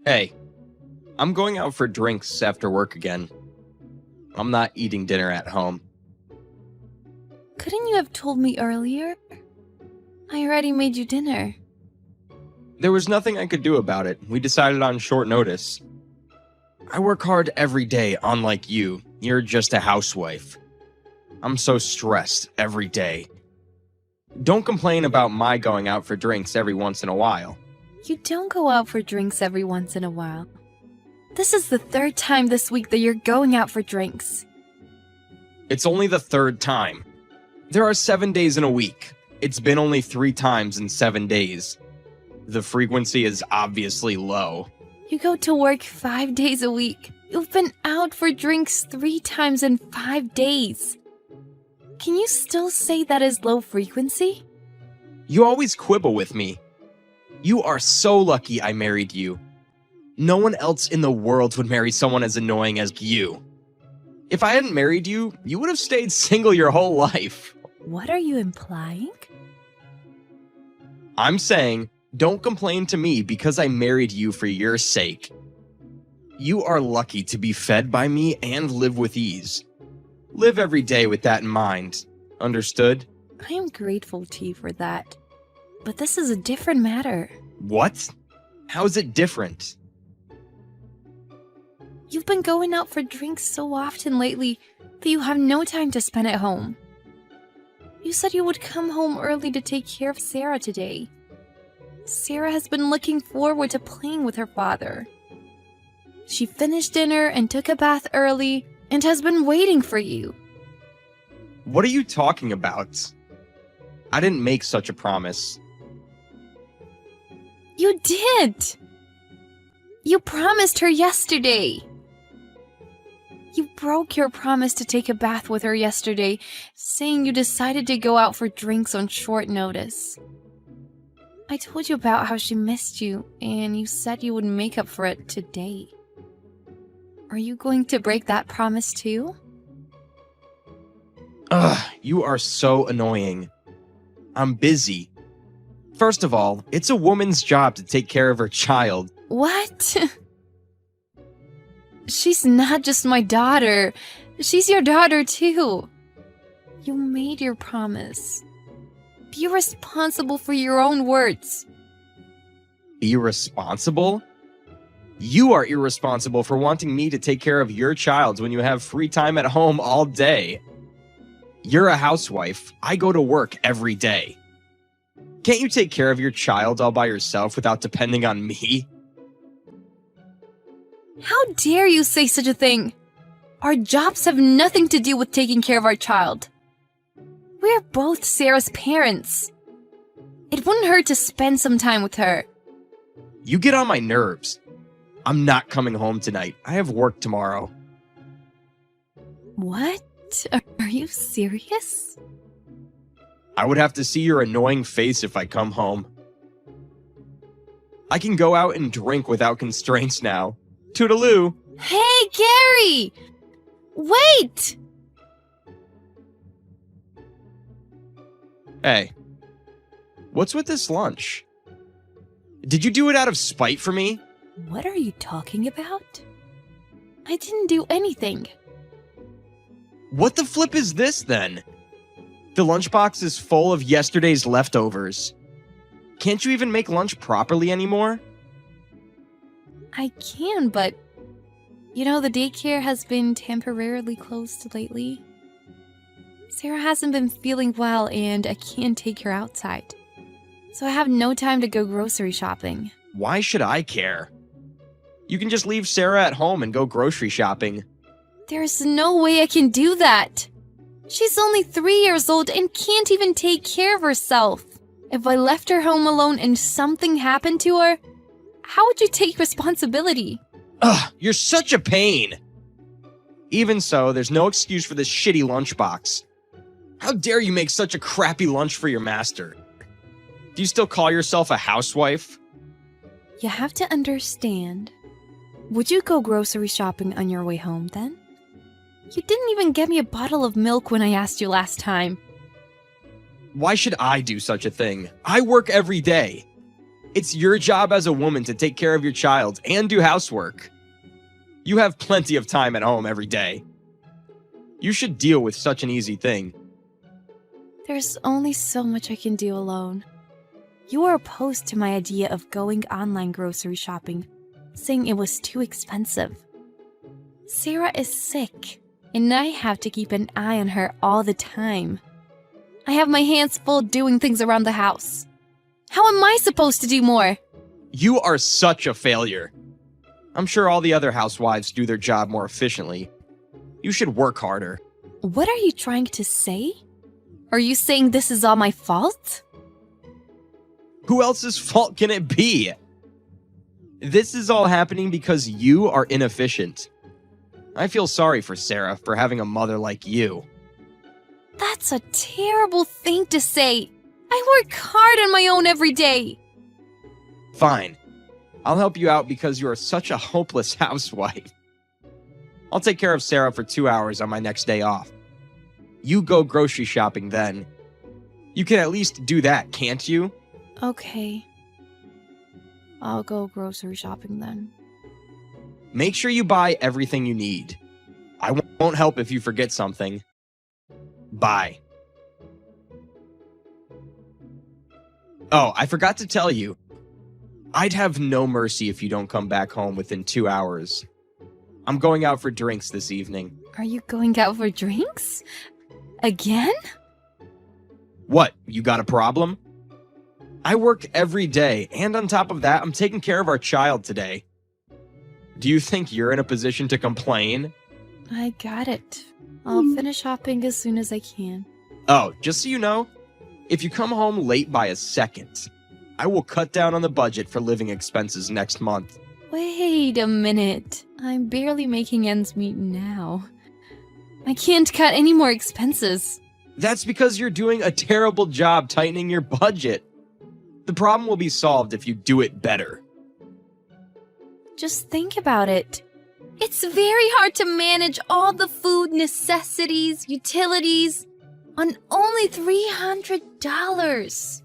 Hey, I'm going out for drinks after work again. I'm not eating dinner at home. Couldn't you have told me earlier? I already made you dinner. There was nothing I could do about it. We decided on short notice. I work hard every day, unlike you. You're just a housewife. I'm so stressed every day. Don't complain about my going out for drinks every once in a while. You don't go out for drinks every once in a while. This is the third time this week that you're going out for drinks. It's only the third time. There are 7 days in a week. It's been only 3 times in 7 days. The frequency is obviously low. You go to work 5 days a week. You've been out for drinks 3 times in 5 days. Can you still say that is low frequency? You always quibble with me. You are so lucky I married you. No one else in the world would marry someone as annoying as you. If I hadn't married you, you would have stayed single your whole life. What are you implying? I'm saying, don't complain to me because I married you for your sake. You are lucky to be fed by me and live with ease. Live every day with that in mind. Understood? I am grateful to you for that. But this is a different matter. What? How is it different? You've been going out for drinks so often lately that you have no time to spend at home. You said you would come home early to take care of Sarah today. Sarah has been looking forward to playing with her father. She finished dinner and took a bath early and has been waiting for you. What are you talking about? I didn't make such a promise. You did! You promised her yesterday. You broke your promise to take a bath with her yesterday, saying you decided to go out for drinks on short notice. I told you about how she missed you, and you said you would make up for it today. Are you going to break that promise too? Ugh, you are so annoying. I'm busy. First of all, it's a woman's job to take care of her child. What? She's not just my daughter. She's your daughter too. You made your promise. Be responsible for your own words. Be responsible? You are irresponsible for wanting me to take care of your child when you have free time at home all day. You're a housewife. I go to work every day. Can't you take care of your child all by yourself without depending on me? How dare you say such a thing? Our jobs have nothing to do with taking care of our child. We're both Sarah's parents. It wouldn't hurt to spend some time with her. You get on my nerves. I'm not coming home tonight. I have work tomorrow. What? Are you serious? I would have to see your annoying face if I come home. I can go out and drink without constraints now. Toodaloo! Hey, Gary! Wait! Hey, what's with this lunch? Did you do it out of spite for me? What are you talking about? I didn't do anything. What the flip is this, then? The lunchbox is full of yesterday's leftovers. Can't you even make lunch properly anymore? I can, but... You know, the daycare has been temporarily closed lately. Sarah hasn't been feeling well, and I can't take her outside. So I have no time to go grocery shopping. Why should I care? You can just leave Sarah at home and go grocery shopping. There's no way I can do that. She's only 3 years old and can't even take care of herself. If I left her home alone and something happened to her, how would you take responsibility? Ugh, you're such a pain. Even so, there's no excuse for this shitty lunchbox. How dare you make such a crappy lunch for your master? Do you still call yourself a housewife? You have to understand. Would you go grocery shopping on your way home then? You didn't even get me a bottle of milk when I asked you last time. Why should I do such a thing? I work every day. It's your job as a woman to take care of your child and do housework. You have plenty of time at home every day. You should deal with such an easy thing. There's only so much I can do alone. You were opposed to my idea of going online grocery shopping, saying it was too expensive. Sarah is sick, and I have to keep an eye on her all the time. I have my hands full doing things around the house. How am I supposed to do more? You are such a failure. I'm sure all the other housewives do their job more efficiently. You should work harder. What are you trying to say? Are you saying this is all my fault? Who else's fault can it be? This is all happening because you are inefficient. I feel sorry for Sarah for having a mother like you. That's a terrible thing to say. I work hard on my own every day. Fine. I'll help you out because you are such a hopeless housewife. I'll take care of Sarah for 2 hours on my next day off. You go grocery shopping then. You can at least do that, can't you? Okay. I'll go grocery shopping then. Make sure you buy everything you need. I won't help if you forget something. Bye. Oh, I forgot to tell you. I'd have no mercy if you don't come back home within 2 hours. I'm going out for drinks this evening. Are you going out for drinks? Again? What, you got a problem? I work every day, and on top of that, I'm taking care of our child today. Do you think you're in a position to complain? I got it. I'll finish shopping as soon as I can. Oh, just so you know, if you come home late by a second, I will cut down on the budget for living expenses next month. Wait a minute. I'm barely making ends meet now. I can't cut any more expenses. That's because you're doing a terrible job tightening your budget. The problem will be solved if you do it better. Just think about it. It's very hard to manage all the food necessities, utilities, on only $300.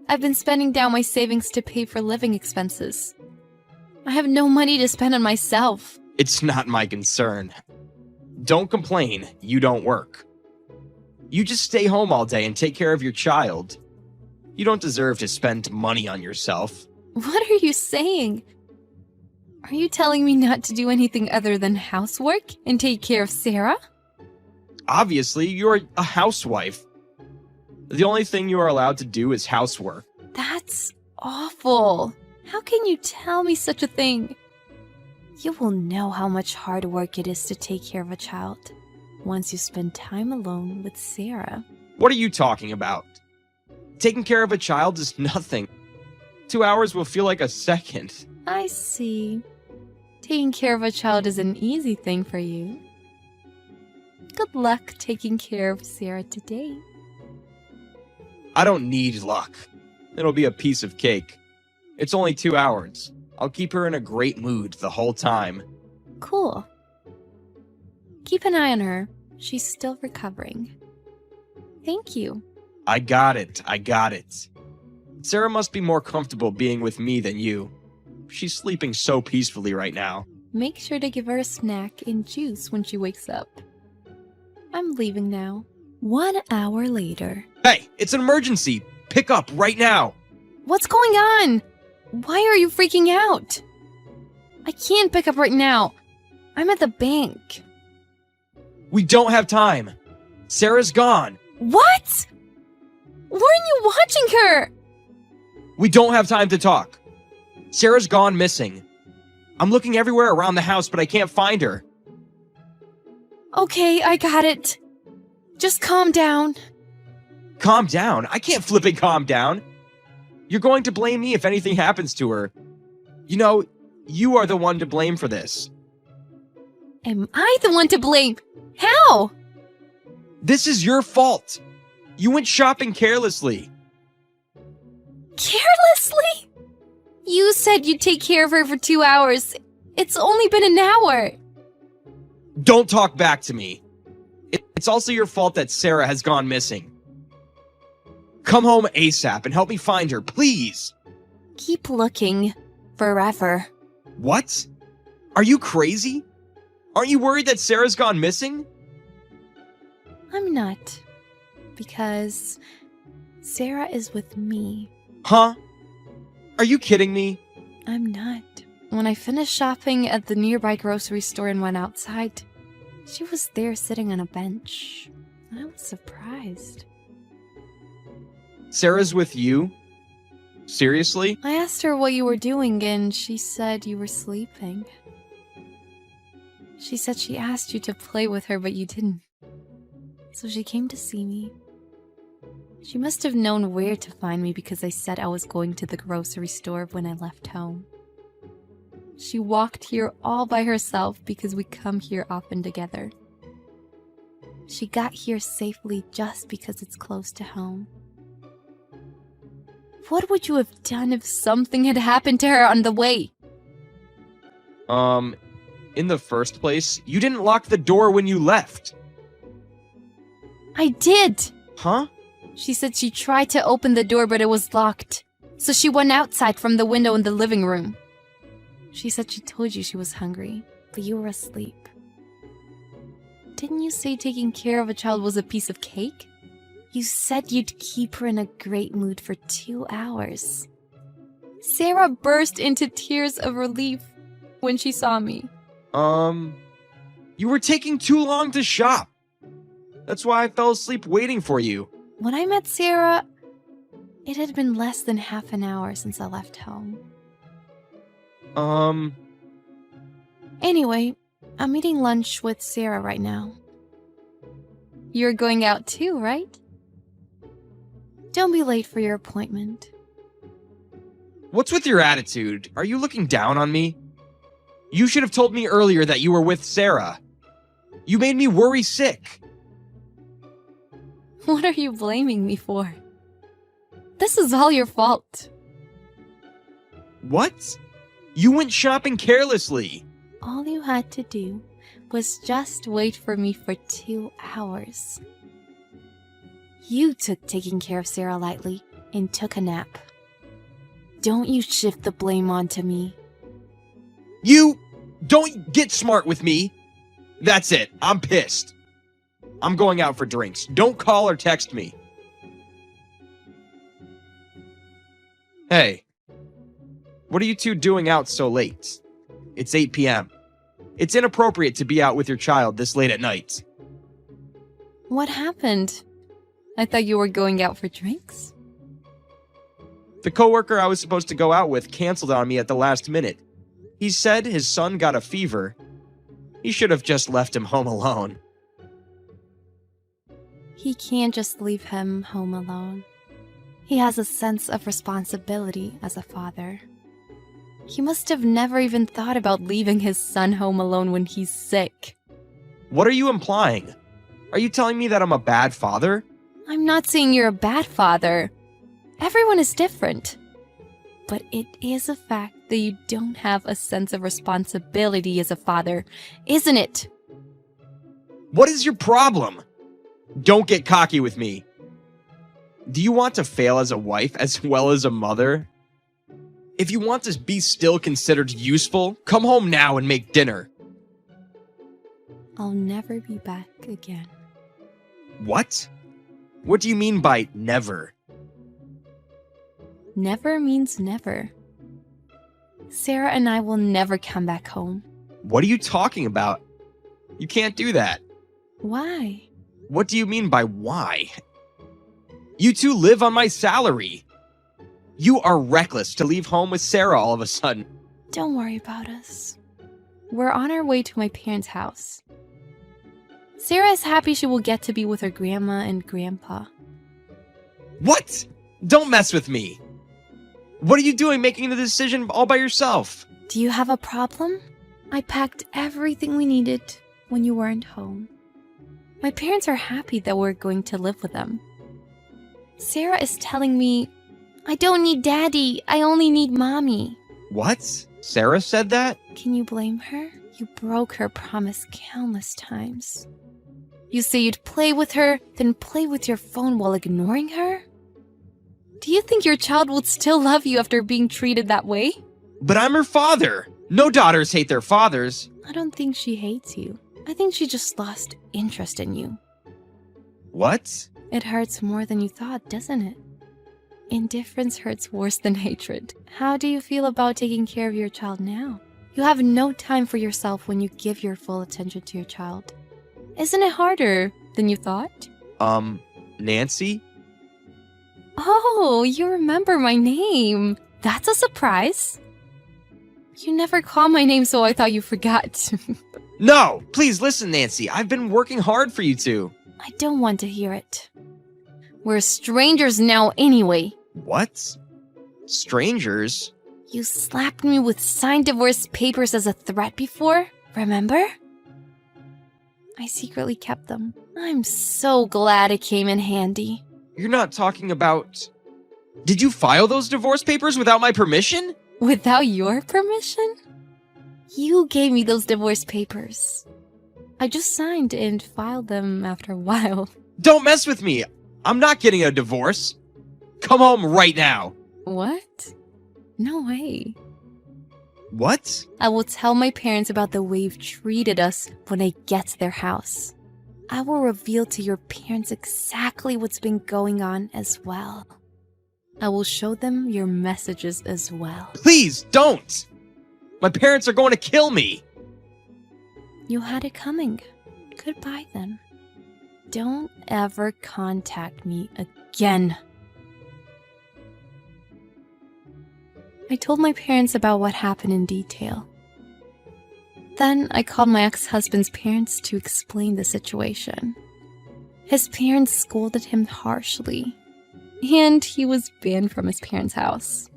I've been spending down my savings to pay for living expenses. I have no money to spend on myself. It's not my concern. Don't complain, you don't work. You just stay home all day and take care of your child. You don't deserve to spend money on yourself. What are you saying? Are you telling me not to do anything other than housework and take care of Sarah? Obviously, you're a housewife. The only thing you are allowed to do is housework. That's awful. How can you tell me such a thing? You will know how much hard work it is to take care of a child once you spend time alone with Sarah. What are you talking about? Taking care of a child is nothing. 2 hours will feel like a second. I see. Taking care of a child is an easy thing for you. Good luck taking care of Sarah today. I don't need luck. It'll be a piece of cake. It's only 2 hours. I'll keep her in a great mood the whole time. Cool. Keep an eye on her. She's still recovering. Thank you. I got it. Sarah must be more comfortable being with me than you. She's sleeping so peacefully right now. Make sure to give her a snack and juice when she wakes up. I'm leaving now. 1 hour later. Hey, it's an emergency. Pick up right now. What's going on? Why are you freaking out? I can't pick up right now. I'm at the bank. We don't have time. Sarah's gone. What? Weren't you watching her? We don't have time to talk. Sarah's gone missing. I'm looking everywhere around the house, but I can't find her. Okay, I got it. Just calm down. Calm down? I can't flipping calm down. You're going to blame me if anything happens to her. You know, you are the one to blame for this. Am I the one to blame? How? This is your fault. You went shopping carelessly. Carelessly? You said you'd take care of her for 2 hours. It's only been an hour. Don't talk back to me. It's also your fault that Sarah has gone missing. Come home ASAP and help me find her, please. Keep looking. Forever. What? Are you crazy? Aren't you worried that Sarah's gone missing? I'm not. Because Sarah is with me. Huh? Are you kidding me? I'm not. When I finished shopping at the nearby grocery store and went outside, she was there sitting on a bench. I was surprised. Sarah's with you? Seriously? I asked her what you were doing, and she said you were sleeping. She said she asked you to play with her, but you didn't. So she came to see me. She must have known where to find me because I said I was going to the grocery store when I left home. She walked here all by herself because we come here often together. She got here safely just because it's close to home. What would you have done if something had happened to her on the way? In the first place, you didn't lock the door when you left. I did! Huh? She said she tried to open the door, but it was locked. So she went outside from the window in the living room. She said she told you she was hungry, but you were asleep. Didn't you say taking care of a child was a piece of cake? You said you'd keep her in a great mood for 2 hours. Sarah burst into tears of relief when she saw me. You were taking too long to shop. That's why I fell asleep waiting for you. When I met Sarah, it had been less than half an hour since I left home. Anyway, I'm eating lunch with Sarah right now. You're going out too, right? Don't be late for your appointment. What's with your attitude? Are you looking down on me? You should have told me earlier that you were with Sarah. You made me worry sick. What are you blaming me for? This is all your fault. What? You went shopping carelessly. All you had to do was just wait for me for 2 hours. You took taking care of Sarah lightly and took a nap. Don't you shift the blame onto me. You don't get smart with me. That's it. I'm pissed. I'm going out for drinks. Don't call or text me. Hey, what are you two doing out so late? It's 8 p.m. It's inappropriate to be out with your child this late at night. What happened? I thought you were going out for drinks. The coworker I was supposed to go out with canceled on me at the last minute. He said his son got a fever. He should have just left him home alone. He can't just leave him home alone. He has a sense of responsibility as a father. He must have never even thought about leaving his son home alone when he's sick. What are you implying? Are you telling me that I'm a bad father? I'm not saying you're a bad father. Everyone is different. But it is a fact that you don't have a sense of responsibility as a father, isn't it? What is your problem? Don't get cocky with me. Do you want to fail as a wife as well as a mother? If you want to be still considered useful, come home now and make dinner. I'll never be back again. What? What do you mean by never? Never means never. Sarah and I will never come back home. What are you talking about? You can't do that. Why? What do you mean by why? You two live on my salary. You are reckless to leave home with Sarah all of a sudden. Don't worry about us. We're on our way to my parents' house. Sarah is happy she will get to be with her grandma and grandpa. What? Don't mess with me. What are you doing making the decision all by yourself? Do you have a problem? I packed everything we needed when you weren't home. My parents are happy that we're going to live with them. Sarah is telling me, I don't need daddy, I only need mommy. What? Sarah said that? Can you blame her? You broke her promise countless times. You say you'd play with her, then play with your phone while ignoring her? Do you think your child would still love you after being treated that way? But I'm her father. No daughters hate their fathers. I don't think she hates you. I think she just lost interest in you. What? It hurts more than you thought, doesn't it? Indifference hurts worse than hatred. How do you feel about taking care of your child now? You have no time for yourself when you give your full attention to your child. Isn't it harder than you thought? Nancy? Oh, you remember my name. That's a surprise. You never call my name, so I thought you forgot. No! Please listen, Nancy. I've been working hard for you two. I don't want to hear it. We're strangers now anyway. What? Strangers? You slapped me with signed divorce papers as a threat before, remember? I secretly kept them. I'm so glad it came in handy. You're not talking about... Did you file those divorce papers without my permission? Without your permission? You gave me those divorce papers. I just signed and filed them after a while. Don't mess with me! I'm not getting a divorce! Come home right now! What? No way. What? I will tell my parents about the way you've treated us when I get to their house. I will reveal to your parents exactly what's been going on as well. I will show them your messages as well. Please, don't! My parents are going to kill me! You had it coming. Goodbye then. Don't ever contact me again. I told my parents about what happened in detail. Then I called my ex-husband's parents to explain the situation. His parents scolded him harshly, and he was banned from his parents' house.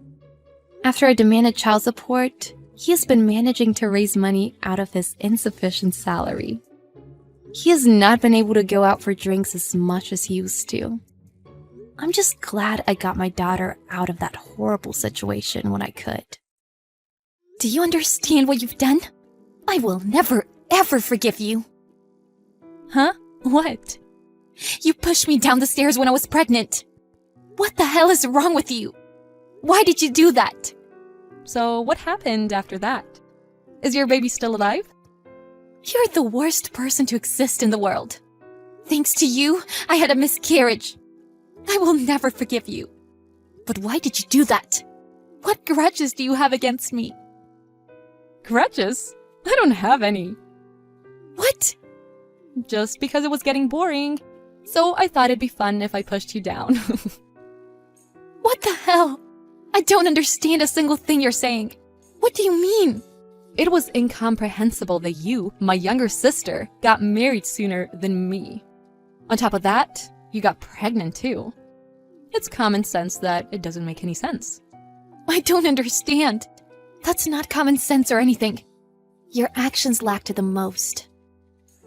After I demanded child support, he has been managing to raise money out of his insufficient salary. He has not been able to go out for drinks as much as he used to. I'm just glad I got my daughter out of that horrible situation when I could. Do you understand what you've done? I will never, ever forgive you. Huh? What? You pushed me down the stairs when I was pregnant. What the hell is wrong with you? Why did you do that? So what happened after that? Is your baby still alive? You're the worst person to exist in the world. Thanks to you, I had a miscarriage. I will never forgive you. But why did you do that? What grudges do you have against me? Grudges? I don't have any. What? Just because it was getting boring. So I thought it'd be fun if I pushed you down. What the hell? I don't understand a single thing you're saying. What do you mean? It was incomprehensible that you, my younger sister, got married sooner than me. On top of that, you got pregnant too. It's common sense that it doesn't make any sense. I don't understand. That's not common sense or anything. Your actions lacked the most.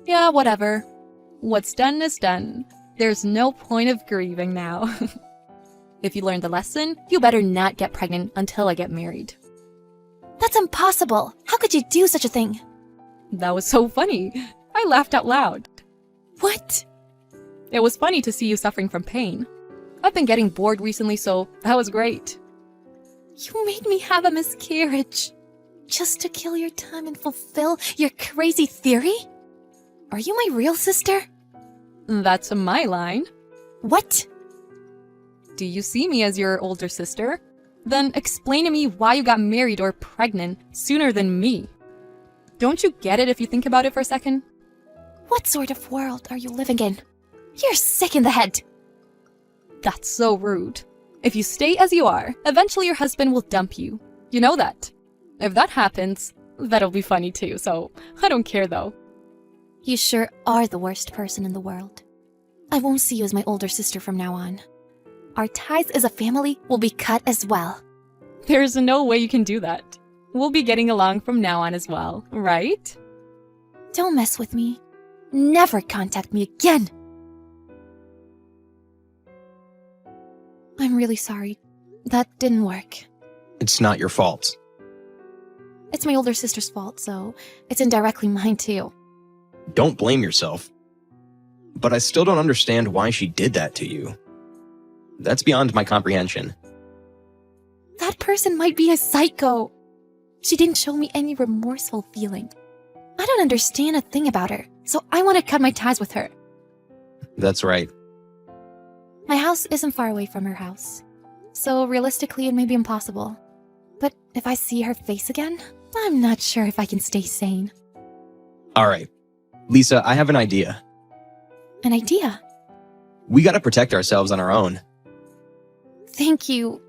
Yeah, whatever. What's done is done. There's no point of grieving now. If you learned the lesson, you better not get pregnant until I get married. That's impossible. How could you do such a thing? That was so funny. I laughed out loud. What? It was funny to see you suffering from pain. I've been getting bored recently, so that was great. You made me have a miscarriage. Just to kill your time and fulfill your crazy theory? Are you my real sister? That's my line. What? Do you see me as your older sister? Then explain to me why you got married or pregnant sooner than me. Don't you get it if you think about it for a second? What sort of world are you living in? You're sick in the head. That's so rude. If you stay as you are, eventually your husband will dump you. You know that. If that happens, that'll be funny too, so I don't care though. You sure are the worst person in the world. I won't see you as my older sister from now on. Our ties as a family will be cut as well. There's no way you can do that. We'll be getting along from now on as well, right? Don't mess with me. Never contact me again. I'm really sorry. That didn't work. It's not your fault. It's my older sister's fault, so it's indirectly mine too. Don't blame yourself. But I still don't understand why she did that to you. That's beyond my comprehension. That person might be a psycho. She didn't show me any remorseful feeling. I don't understand a thing about her, so I want to cut my ties with her. That's right. My house isn't far away from her house, so realistically it may be impossible. But if I see her face again, I'm not sure if I can stay sane. All right. Lisa, I have an idea. An idea? We gotta protect ourselves on our own. Thank you.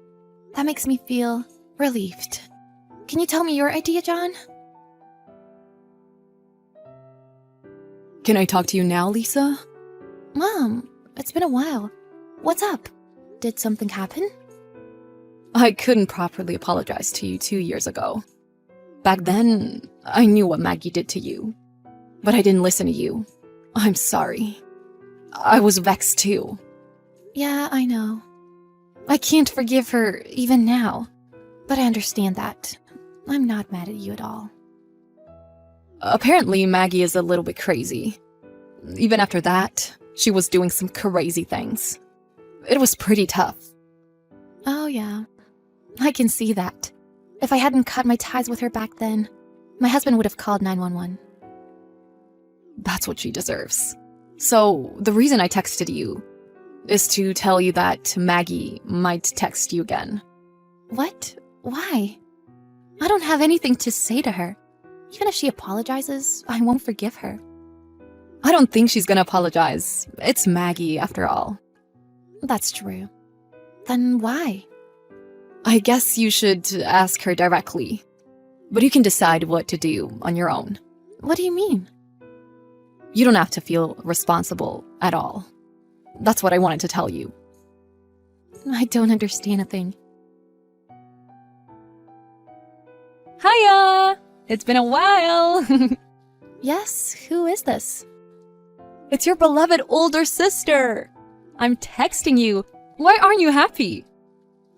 That makes me feel relieved. Can you tell me your idea, John? Can I talk to you now, Lisa? Mom, it's been a while. What's up? Did something happen? I couldn't properly apologize to you 2 years ago. Back then, I knew what Maggie did to you. But I didn't listen to you. I'm sorry. I was vexed too. Yeah, I know. I can't forgive her even now. But I understand that. I'm not mad at you at all. Apparently, Maggie is a little bit crazy. Even after that, she was doing some crazy things. It was pretty tough. Oh, yeah. I can see that. If I hadn't cut my ties with her back then, my husband would have called 911. That's what she deserves. So, the reason I texted you is to tell you that Maggie might text you again. What? Why? I don't have anything to say to her. Even if she apologizes, I won't forgive her. I don't think she's gonna apologize. It's Maggie, after all. That's true. Then why? I guess you should ask her directly. But you can decide what to do on your own. What do you mean? You don't have to feel responsible at all. That's what I wanted to tell you. I don't understand a thing. Hiya! It's been a while! Yes, who is this? It's your beloved older sister! I'm texting you. Why aren't you happy?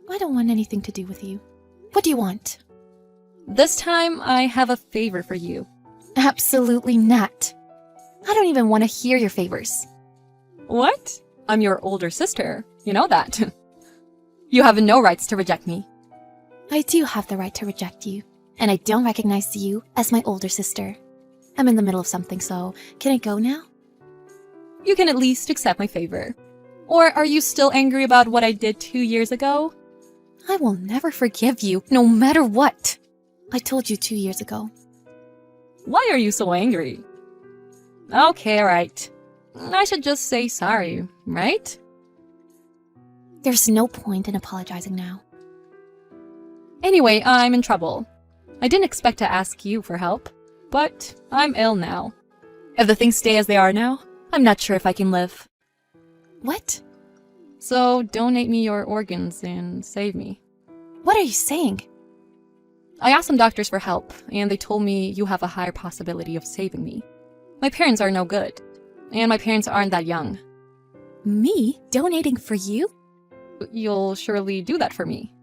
I don't want anything to do with you. What do you want? This time, I have a favor for you. Absolutely not. I don't even want to hear your favors. What? I'm your older sister. You know that. You have no rights to reject me. I do have the right to reject you, and I don't recognize you as my older sister. I'm in the middle of something, so can I go now? You can at least accept my favor. Or are you still angry about what I did 2 years ago? I will never forgive you, no matter what. I told you 2 years ago. Why are you so angry? Okay, alright. I should just say sorry, right? There's no point in apologizing now. Anyway, I'm in trouble. I didn't expect to ask you for help, but I'm ill now. If the things stay as they are now, I'm not sure if I can live. What? So donate me your organs and save me. What are you saying? I asked some doctors for help, and they told me you have a higher possibility of saving me. My parents are no good, and my parents aren't that young. Me? Donating for you? You'll surely do that for me.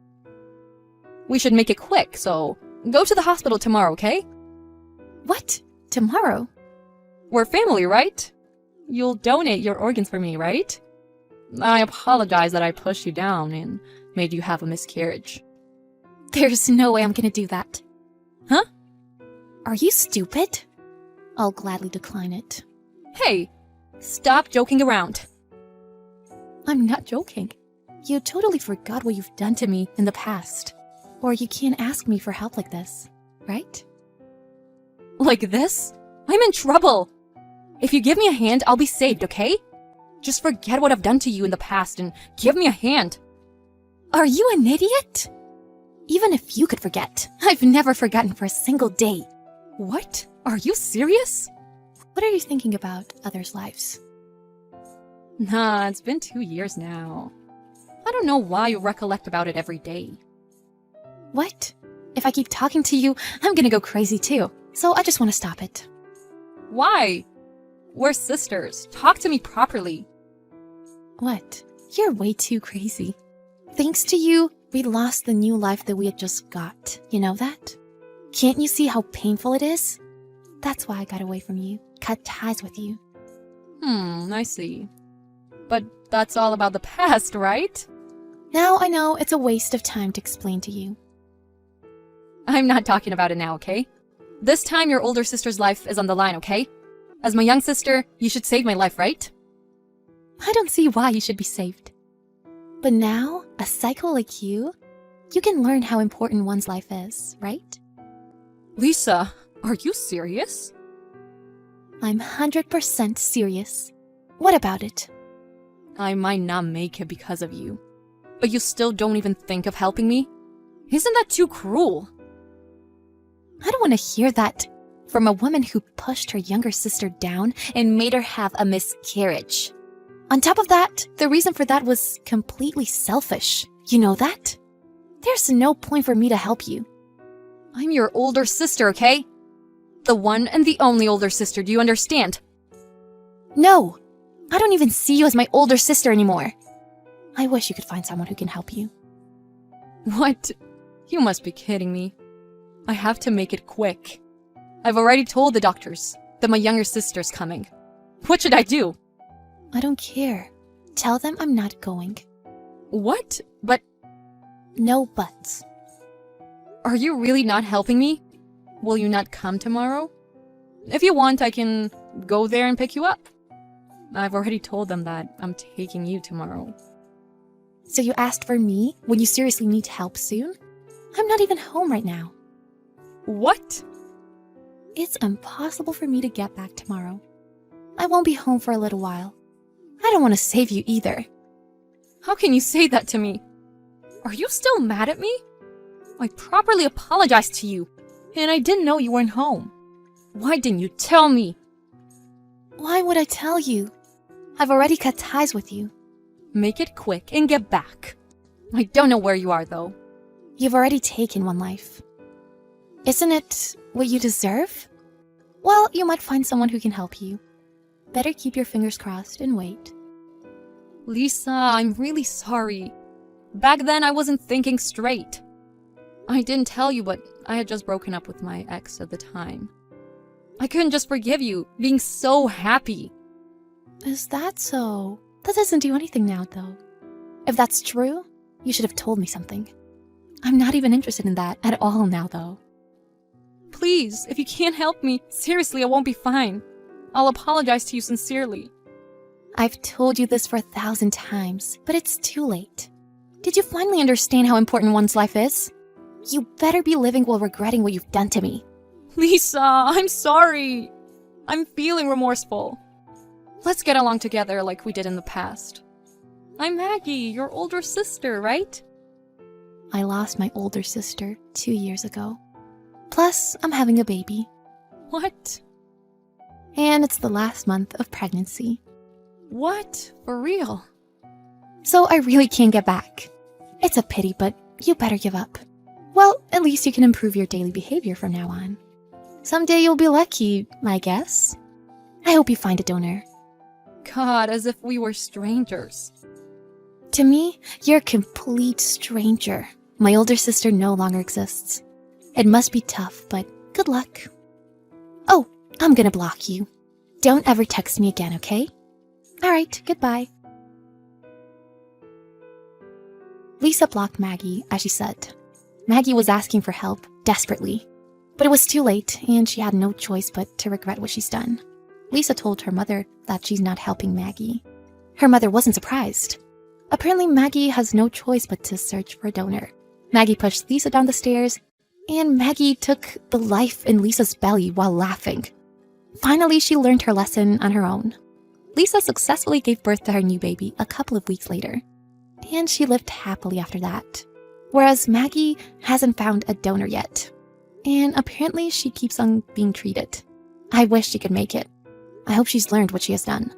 We should make it quick, so go to the hospital tomorrow, okay? What? Tomorrow? We're family, right? You'll donate your organs for me, right? I apologize that I pushed you down and made you have a miscarriage. There's no way I'm gonna do that. Huh? Are you stupid? I'll gladly decline it. Hey, stop joking around. I'm not joking. You totally forgot what you've done to me in the past. Or you can't ask me for help like this, right? Like this? I'm in trouble. If you give me a hand, I'll be saved, okay? Just forget what I've done to you in the past and give me a hand. Are you an idiot? Even if you could forget, I've never forgotten for a single day. What? Are you serious? What are you thinking about others' lives? Nah, it's been 2 years now. I don't know why you recollect about it every day. What? If I keep talking to you, I'm gonna go crazy too. So I just want to stop it. Why? We're sisters. Talk to me properly. What? You're way too crazy. Thanks to you, we lost the new life that we had just got. You know that? Can't you see how painful it is? That's why I got away from you. Cut ties with you. I see. But that's all about the past, right? Now I know it's a waste of time to explain to you. I'm not talking about it now, okay? This time your older sister's life is on the line, okay? As my young sister, you should save my life, right? I don't see why you should be saved. But now, a psycho like you can learn how important one's life is, right? Lisa, are you serious? I'm 100% serious. What about it? I might not make it because of you, but you still don't even think of helping me? Isn't that too cruel? I don't want to hear that from a woman who pushed her younger sister down and made her have a miscarriage. On top of that, the reason for that was completely selfish. You know that? There's no point for me to help you. I'm your older sister, okay? The one and the only older sister, do you understand? No! I don't even see you as my older sister anymore. I wish you could find someone who can help you. What? You must be kidding me. I have to make it quick. I've already told the doctors that my younger sister's coming. What should I do? I don't care. Tell them I'm not going. What? But No buts. are you really not helping me? Will you not come tomorrow? If you want, I can go there and pick you up. I've already told them that I'm taking you tomorrow. So you asked for me when you seriously need help soon? I'm not even home right now. What? It's impossible for me to get back tomorrow. I won't be home for a little while. I don't want to save you either. How can you say that to me? Are you still mad at me? I properly apologized to you, and I didn't know you weren't home. Why didn't you tell me? Why would I tell you? I've already cut ties with you. Make it quick and get back. I don't know where you are, though. You've already taken one life. Isn't it what you deserve? Well, you might find someone who can help you. Better keep your fingers crossed and wait. Lisa, I'm really sorry. Back then, I wasn't thinking straight. I didn't tell you, but I had just broken up with my ex at the time. I couldn't just forgive you, being so happy. Is that so? That doesn't do anything now, though. If that's true, you should have told me something. I'm not even interested in that at all now, though. Please, if you can't help me, seriously, I won't be fine. I'll apologize to you sincerely. I've told you this for 1,000 times, but it's too late. Did you finally understand how important one's life is? You better be living while regretting what you've done to me. Lisa, I'm sorry. I'm feeling remorseful. Let's get along together like we did in the past. I'm Maggie, your older sister, right? I lost my older sister 2 years ago. Plus, I'm having a baby. What? And it's the last month of pregnancy. What? For real? So I really can't get back. It's a pity, but you better give up. Well, at least you can improve your daily behavior from now on. Someday you'll be lucky, I guess. I hope you find a donor. God, as if we were strangers. To me, you're a complete stranger. My older sister no longer exists. It must be tough, but good luck. Oh, I'm gonna block you. Don't ever text me again, okay? Alright, goodbye. Lisa blocked Maggie, as she said. Maggie was asking for help, desperately. But it was too late, and she had no choice but to regret what she's done. Lisa told her mother that she's not helping Maggie. Her mother wasn't surprised. Apparently, Maggie has no choice but to search for a donor. Maggie pushed Lisa down the stairs, and Maggie took the life in Lisa's belly while laughing. Finally, she learned her lesson on her own. Lisa successfully gave birth to her new baby a couple of weeks later, and she lived happily after that. Whereas Maggie hasn't found a donor yet, and apparently she keeps on being treated. I wish she could make it. I hope she's learned what she has done.